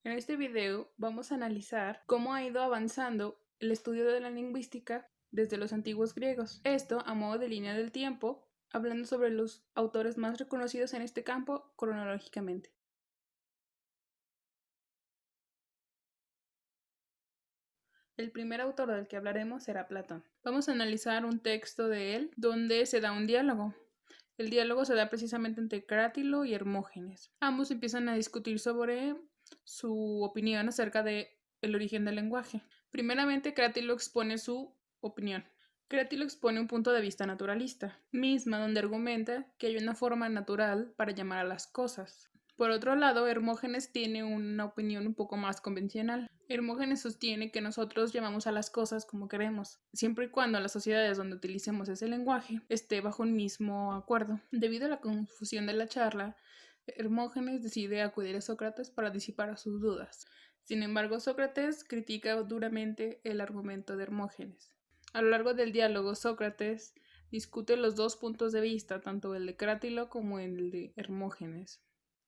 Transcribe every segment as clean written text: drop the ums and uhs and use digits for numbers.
En este video vamos a analizar cómo ha ido avanzando el estudio de la lingüística desde los antiguos griegos. Esto a modo de línea del tiempo, hablando sobre los autores más reconocidos en este campo cronológicamente. El primer autor del que hablaremos será Platón. Vamos a analizar un texto de él donde se da un diálogo. El diálogo se da precisamente entre Crátilo y Hermógenes. Ambos empiezan a discutir sobre su opinión acerca del origen del lenguaje. Primeramente, Crátilo expone su opinión. Crátilo expone un punto de vista naturalista, misma donde argumenta que hay una forma natural para llamar a las cosas. Por otro lado, Hermógenes tiene una opinión un poco más convencional. Hermógenes sostiene que nosotros llamamos a las cosas como queremos, siempre y cuando las sociedades donde utilicemos ese lenguaje esté bajo un mismo acuerdo. Debido a la confusión de la charla, Hermógenes decide acudir a Sócrates para disipar sus dudas. Sin embargo, Sócrates critica duramente el argumento de Hermógenes. A lo largo del diálogo, Sócrates discute los dos puntos de vista, tanto el de Crátilo como el de Hermógenes.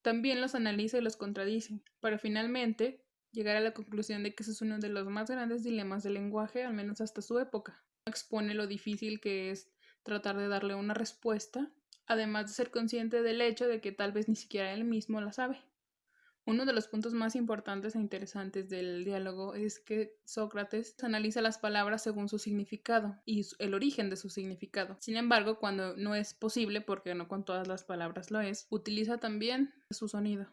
También los analiza y los contradice, para finalmente llegar a la conclusión de que ese es uno de los más grandes dilemas del lenguaje, al menos hasta su época. Expone lo difícil que es tratar de darle una respuesta, además de ser consciente del hecho de que tal vez ni siquiera él mismo la sabe. Uno de los puntos más importantes e interesantes del diálogo es que Sócrates analiza las palabras según su significado y el origen de su significado. Sin embargo, cuando no es posible, porque no con todas las palabras lo es, utiliza también su sonido.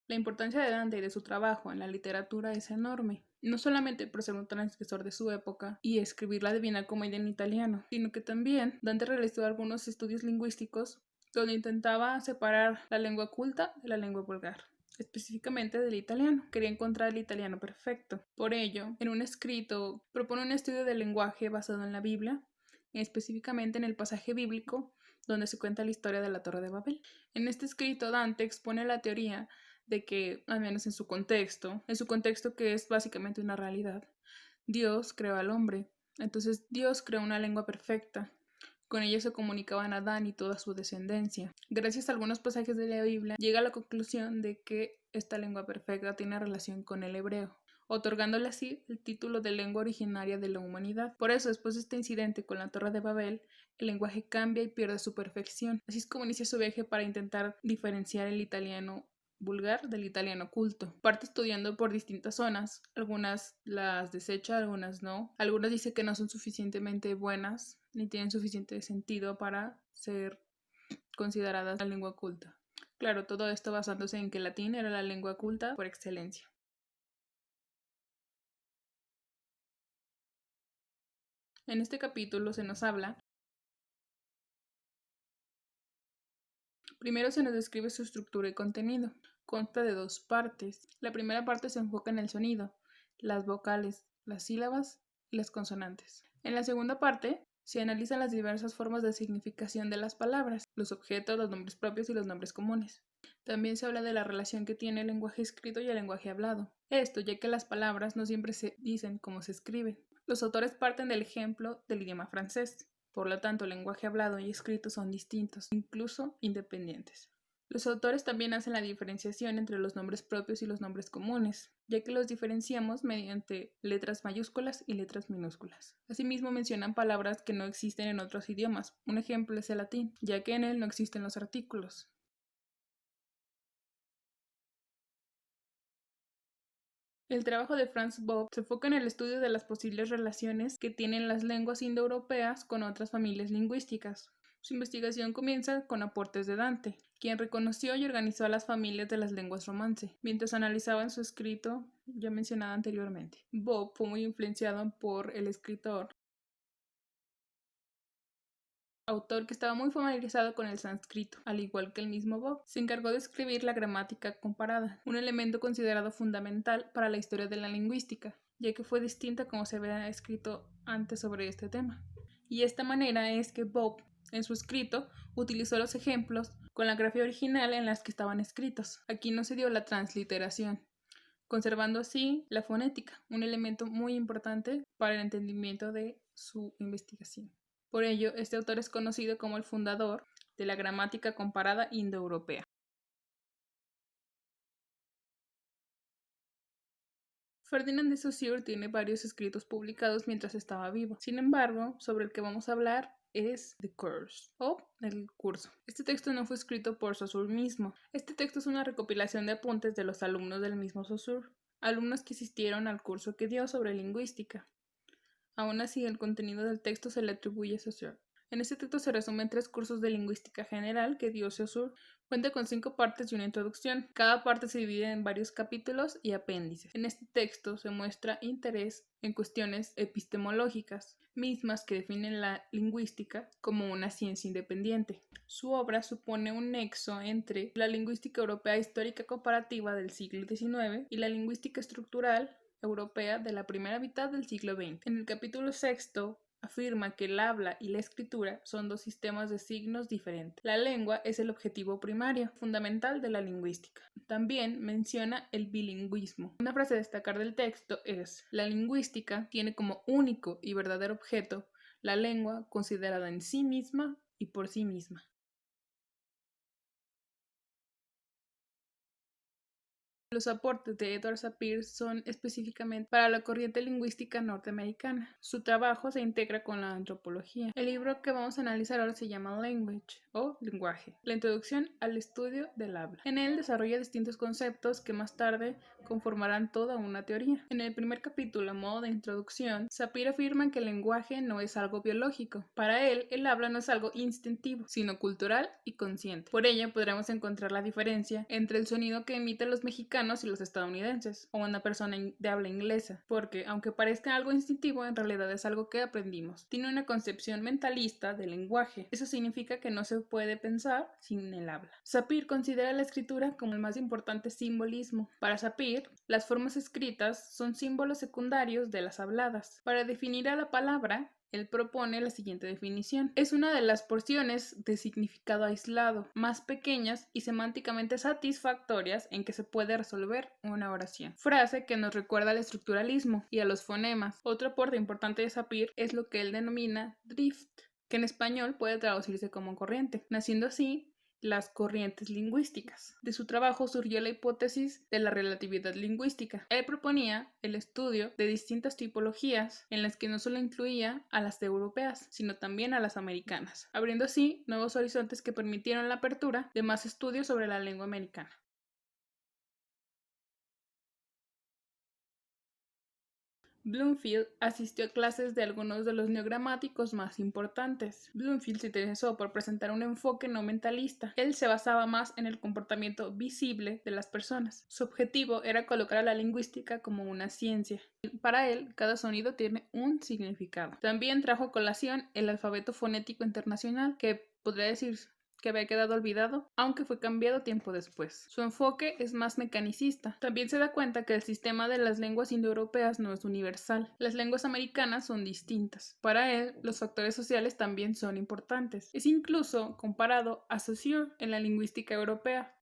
La importancia de Dante y de su trabajo en la literatura es enorme, no solamente por ser un transgresor de su época y escribir la Divina Comedia en italiano, sino que también Dante realizó algunos estudios lingüísticos donde intentaba separar la lengua culta de la lengua vulgar, específicamente del italiano. Quería encontrar el italiano perfecto. Por ello, en un escrito propone un estudio del lenguaje basado en la Biblia, específicamente en el pasaje bíblico donde se cuenta la historia de la Torre de Babel. En este escrito Dante expone la teoría de que, al menos en su contexto que es básicamente una realidad, Dios creó al hombre. Entonces Dios creó una lengua perfecta. Con ella se comunicaban Adán y toda su descendencia. Gracias a algunos pasajes de la Biblia, llega a la conclusión de que esta lengua perfecta tiene relación con el hebreo, otorgándole así el título de lengua originaria de la humanidad. Por eso, después de este incidente con la Torre de Babel, el lenguaje cambia y pierde su perfección. Así es como inicia su viaje para intentar diferenciar el italiano vulgar del italiano culto. Parte estudiando por distintas zonas, algunas las desecha, algunas no. Algunas dice que no son suficientemente buenas ni tienen suficiente sentido para ser consideradas la lengua culta. Claro, todo esto basándose en que el latín era la lengua culta por excelencia. En este capítulo se nos habla. Primero se nos describe su estructura y contenido. Consta de dos partes. La primera parte se enfoca en el sonido, las vocales, las sílabas y las consonantes. En la segunda parte se analizan las diversas formas de significación de las palabras, los objetos, los nombres propios y los nombres comunes. También se habla de la relación que tiene el lenguaje escrito y el lenguaje hablado. Esto ya que las palabras no siempre se dicen como se escriben. Los autores parten del ejemplo del idioma francés. Por lo tanto, el lenguaje hablado y escrito son distintos, incluso independientes. Los autores también hacen la diferenciación entre los nombres propios y los nombres comunes, ya que los diferenciamos mediante letras mayúsculas y letras minúsculas. Asimismo, mencionan palabras que no existen en otros idiomas. Un ejemplo es el latín, ya que en él no existen los artículos. El trabajo de Franz Bopp se enfoca en el estudio de las posibles relaciones que tienen las lenguas indoeuropeas con otras familias lingüísticas. Su investigación comienza con aportes de Dante, quien reconoció y organizó a las familias de las lenguas romance, mientras analizaba en su escrito ya mencionado anteriormente. Bopp fue muy influenciado por el escritor autor que estaba muy familiarizado con el sánscrito, al igual que el mismo Bob. Se encargó de escribir la gramática comparada, un elemento considerado fundamental para la historia de la lingüística, ya que fue distinta como se había escrito antes sobre este tema. Y esta manera es que Bob, en su escrito, utilizó los ejemplos con la grafía original en las que estaban escritos. Aquí no se dio la transliteración, conservando así la fonética, un elemento muy importante para el entendimiento de su investigación. Por ello, este autor es conocido como el fundador de la gramática comparada indoeuropea. Ferdinand de Saussure tiene varios escritos publicados mientras estaba vivo. Sin embargo, sobre el que vamos a hablar es The Course, o el curso. Este texto no fue escrito por Saussure mismo. Este texto es una recopilación de apuntes de los alumnos del mismo Saussure, alumnos que asistieron al curso que dio sobre lingüística. Aún así, el contenido del texto se le atribuye a Saussure. En este texto se resumen 3 cursos de lingüística general que dio Saussure. Cuenta con 5 partes y una introducción. Cada parte se divide en varios capítulos y apéndices. En este texto se muestra interés en cuestiones epistemológicas, mismas que definen la lingüística como una ciencia independiente. Su obra supone un nexo entre la lingüística europea histórica comparativa del siglo XIX y la lingüística estructural europea de la primera mitad del siglo XX. En el capítulo 6 afirma que el habla y la escritura son 2 sistemas de signos diferentes. La lengua es el objetivo primario, fundamental de la lingüística. También menciona el bilingüismo. Una frase a destacar del texto es: la lingüística tiene como único y verdadero objeto la lengua considerada en sí misma y por sí misma. Los aportes de Edward Sapir son específicamente para la corriente lingüística norteamericana. Su trabajo se integra con la antropología. El libro que vamos a analizar ahora se llama Language o Lenguaje, la introducción al estudio del habla. En él desarrolla distintos conceptos que más tarde conformarán toda una teoría. En el primer capítulo, a modo de introducción, Sapir afirma que el lenguaje no es algo biológico. Para él, el habla no es algo instintivo, sino cultural y consciente. Por ello, podremos encontrar la diferencia entre el sonido que emiten los mexicanos y los estadounidenses, o una persona de habla inglesa, porque aunque parezca algo instintivo, en realidad es algo que aprendimos. Tiene una concepción mentalista del lenguaje. Eso significa que no se puede pensar sin el habla. Sapir considera la escritura como el más importante simbolismo. Para Sapir, las formas escritas son símbolos secundarios de las habladas. Para definir a la palabra, él propone la siguiente definición: es una de las porciones de significado aislado, más pequeñas y semánticamente satisfactorias en que se puede resolver una oración. Frase que nos recuerda al estructuralismo y a los fonemas. Otro aporte importante de Sapir es lo que él denomina drift, que en español puede traducirse como corriente, naciendo así las corrientes lingüísticas. De su trabajo surgió la hipótesis de la relatividad lingüística. Él proponía el estudio de distintas tipologías en las que no solo incluía a las europeas, sino también a las americanas, abriendo así nuevos horizontes que permitieron la apertura de más estudios sobre la lengua americana. Bloomfield asistió a clases de algunos de los neogramáticos más importantes. Bloomfield se interesó por presentar un enfoque no mentalista. Él se basaba más en el comportamiento visible de las personas. Su objetivo era colocar a la lingüística como una ciencia. Para él, cada sonido tiene un significado. También trajo a colación el alfabeto fonético internacional, que podría decir que había quedado olvidado, aunque fue cambiado tiempo después. Su enfoque es más mecanicista. También se da cuenta que el sistema de las lenguas indoeuropeas no es universal. Las lenguas americanas son distintas. Para él, los factores sociales también son importantes. Es incluso comparado a Saussure en la lingüística europea.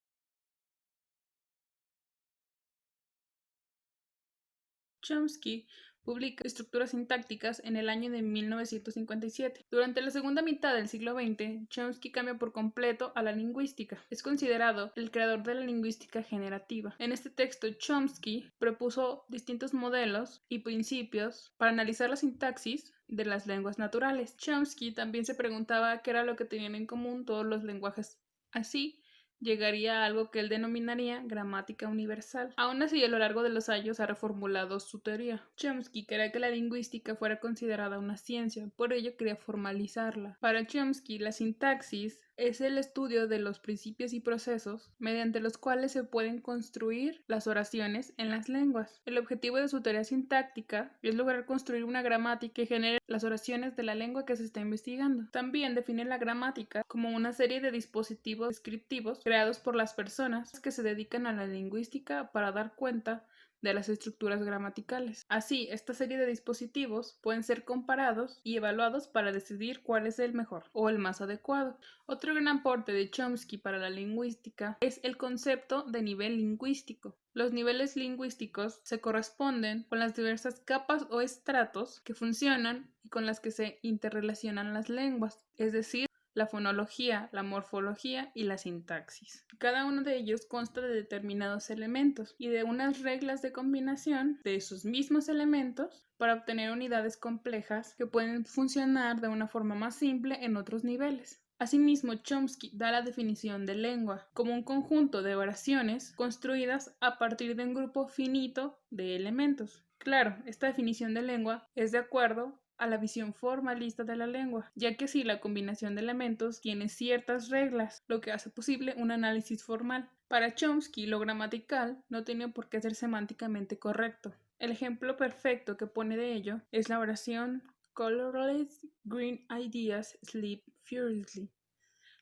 Chomsky publica Estructuras sintácticas en el año de 1957. Durante la segunda mitad del siglo XX, Chomsky cambia por completo a la lingüística. Es considerado el creador de la lingüística generativa. En este texto, Chomsky propuso distintos modelos y principios para analizar la sintaxis de las lenguas naturales. Chomsky también se preguntaba qué era lo que tenían en común todos los lenguajes. Así, llegaría a algo que él denominaría gramática universal. Aún así, a lo largo de los años ha reformulado su teoría. Chomsky quería que la lingüística fuera considerada una ciencia, por ello quería formalizarla. Para Chomsky, la sintaxis es el estudio de los principios y procesos mediante los cuales se pueden construir las oraciones en las lenguas. El objetivo de su teoría sintáctica es lograr construir una gramática que genere las oraciones de la lengua que se está investigando. También define la gramática como una serie de dispositivos descriptivos creados por las personas que se dedican a la lingüística para dar cuenta de las estructuras gramaticales. Así, esta serie de dispositivos pueden ser comparados y evaluados para decidir cuál es el mejor o el más adecuado. Otro gran aporte de Chomsky para la lingüística es el concepto de nivel lingüístico. Los niveles lingüísticos se corresponden con las diversas capas o estratos que funcionan y con las que se interrelacionan las lenguas, es decir, la fonología, la morfología y la sintaxis. Cada uno de ellos consta de determinados elementos y de unas reglas de combinación de esos mismos elementos para obtener unidades complejas que pueden funcionar de una forma más simple en otros niveles. Asimismo, Chomsky da la definición de lengua como un conjunto de oraciones construidas a partir de un grupo finito de elementos. Claro, esta definición de lengua es de acuerdo a la visión formalista de la lengua, ya que si la combinación de elementos tiene ciertas reglas, lo que hace posible un análisis formal. Para Chomsky, lo gramatical no tiene por qué ser semánticamente correcto. El ejemplo perfecto que pone de ello es la oración Colorless green ideas sleep furiously,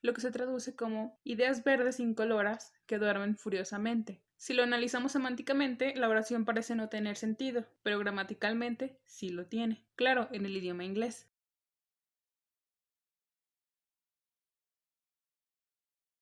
lo que se traduce como ideas verdes incoloras que duermen furiosamente. Si lo analizamos semánticamente, la oración parece no tener sentido, pero gramaticalmente sí lo tiene. Claro, en el idioma inglés.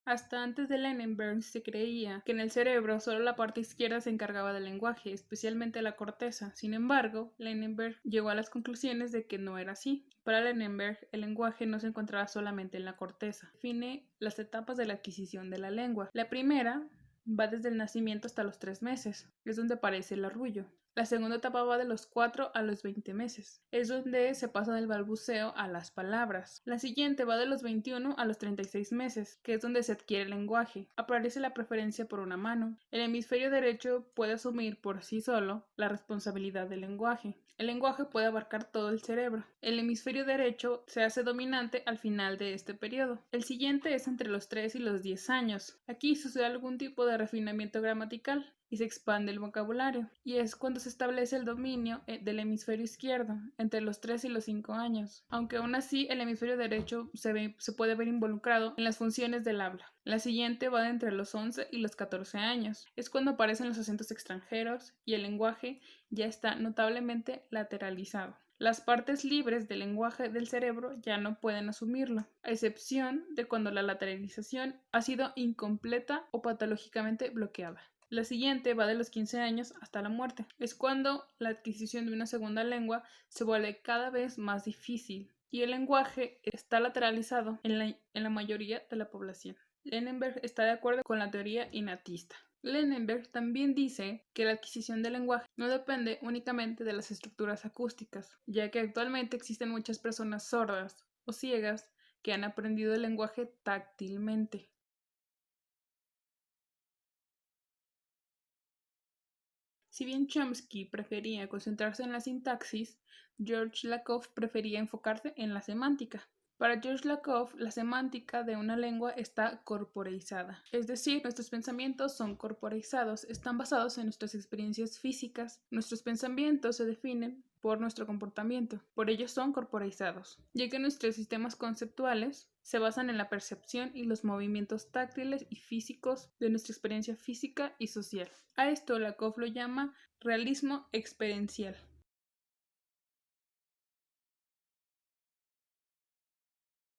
Hasta antes de Lenenberg se creía que en el cerebro solo la parte izquierda se encargaba del lenguaje, especialmente la corteza. Sin embargo, Lenenberg llegó a las conclusiones de que no era así. Para Lenenberg, el lenguaje no se encontraba solamente en la corteza. Define las etapas de la adquisición de la lengua. La primera va desde el nacimiento hasta los 3 meses, es donde aparece el arrullo. La segunda etapa va de los 4 a los 20 meses. Es donde se pasa del balbuceo a las palabras. La siguiente va de los 21 a los 36 meses, que es donde se adquiere el lenguaje. Aparece la preferencia por una mano. El hemisferio derecho puede asumir por sí solo la responsabilidad del lenguaje. El lenguaje puede abarcar todo el cerebro. El hemisferio derecho se hace dominante al final de este periodo. El siguiente es entre los 3 y los 10 años. Aquí sucede algún tipo de refinamiento gramatical y se expande el vocabulario, y es cuando se establece el dominio del hemisferio izquierdo, entre los 3 y los 5 años, aunque aún así el hemisferio derecho se puede ver involucrado en las funciones del habla. La siguiente va de entre los 11 y los 14 años, es cuando aparecen los acentos extranjeros y el lenguaje ya está notablemente lateralizado. Las partes libres del lenguaje del cerebro ya no pueden asumirlo, a excepción de cuando la lateralización ha sido incompleta o patológicamente bloqueada. La siguiente va de los 15 años hasta la muerte. Es cuando la adquisición de una segunda lengua se vuelve cada vez más difícil y el lenguaje está lateralizado en la mayoría de la población. Lenenberg está de acuerdo con la teoría innatista. Lenenberg también dice que la adquisición del lenguaje no depende únicamente de las estructuras acústicas, ya que actualmente existen muchas personas sordas o ciegas que han aprendido el lenguaje táctilmente. Si bien Chomsky prefería concentrarse en la sintaxis, George Lakoff prefería enfocarse en la semántica. Para George Lakoff, la semántica de una lengua está corporeizada, es decir, nuestros pensamientos son corporeizados, están basados en nuestras experiencias físicas, nuestros pensamientos se definen por nuestro comportamiento, por ello son corporeizados, ya que nuestros sistemas conceptuales se basan en la percepción y los movimientos táctiles y físicos de nuestra experiencia física y social. A esto Lakoff lo llama realismo experiencial.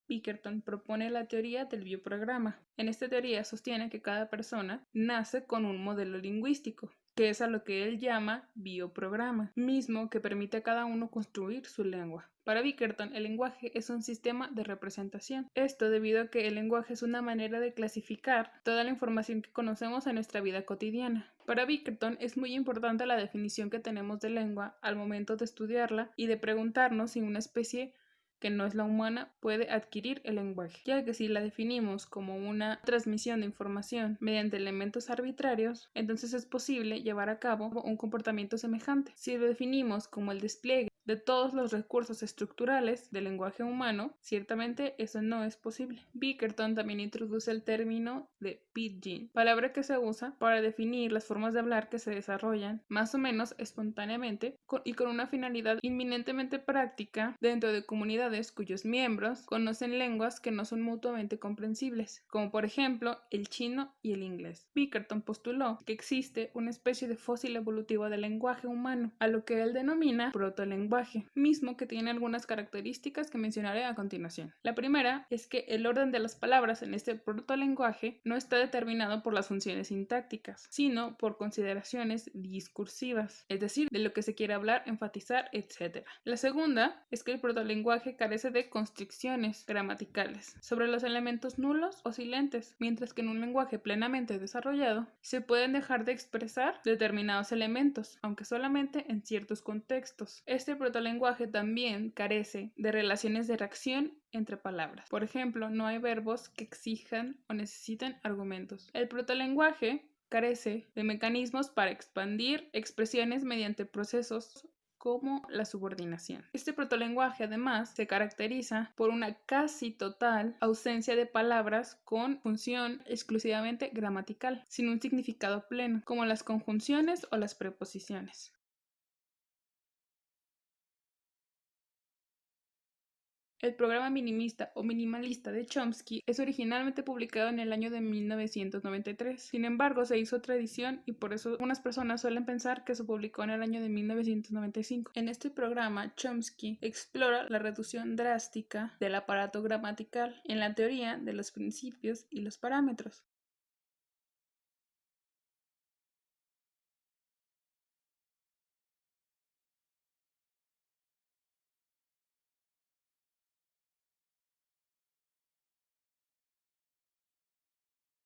Bickerton propone la teoría del bioprograma. En esta teoría sostiene que cada persona nace con un modelo lingüístico, que es a lo que él llama bioprograma, mismo que permite a cada uno construir su lengua. Para Bickerton, el lenguaje es un sistema de representación. Esto debido a que el lenguaje es una manera de clasificar toda la información que conocemos en nuestra vida cotidiana. Para Bickerton es muy importante la definición que tenemos de lengua al momento de estudiarla y de preguntarnos si una especie que no es la humana puede adquirir el lenguaje, ya que si la definimos como una transmisión de información mediante elementos arbitrarios, entonces es posible llevar a cabo un comportamiento semejante. Si lo definimos como el despliegue de todos los recursos estructurales del lenguaje humano, ciertamente eso no es posible. Bickerton también introduce el término de pidgin, palabra que se usa para definir las formas de hablar que se desarrollan más o menos espontáneamente y con una finalidad inminentemente práctica dentro de comunidades cuyos miembros conocen lenguas que no son mutuamente comprensibles, como por ejemplo el chino y el inglés. Bickerton postuló que existe una especie de fósil evolutivo del lenguaje humano, a lo que él denomina protolenguaje. protolenguaje, mismo que tiene algunas características que mencionaré a continuación. La primera es que el orden de las palabras en este protolenguaje no está determinado por las funciones sintácticas, sino por consideraciones discursivas, es decir, de lo que se quiere hablar, enfatizar, etc. La segunda es que el protolenguaje carece de constricciones gramaticales sobre los elementos nulos o silentes, mientras que en un lenguaje plenamente desarrollado se pueden dejar de expresar determinados elementos, aunque solamente en ciertos contextos. Este protolenguaje también carece de relaciones de reacción entre palabras. Por ejemplo, no hay verbos que exijan o necesiten argumentos. El protolenguaje carece de mecanismos para expandir expresiones mediante procesos como la subordinación. Este protolenguaje además se caracteriza por una casi total ausencia de palabras con función exclusivamente gramatical, sin un significado pleno, como las conjunciones o las preposiciones. El programa minimista o minimalista de Chomsky es originalmente publicado en el año de 1993. Sin embargo, se hizo otra edición y por eso algunas personas suelen pensar que se publicó en el año de 1995. En este programa, Chomsky explora la reducción drástica del aparato gramatical en la teoría de los principios y los parámetros.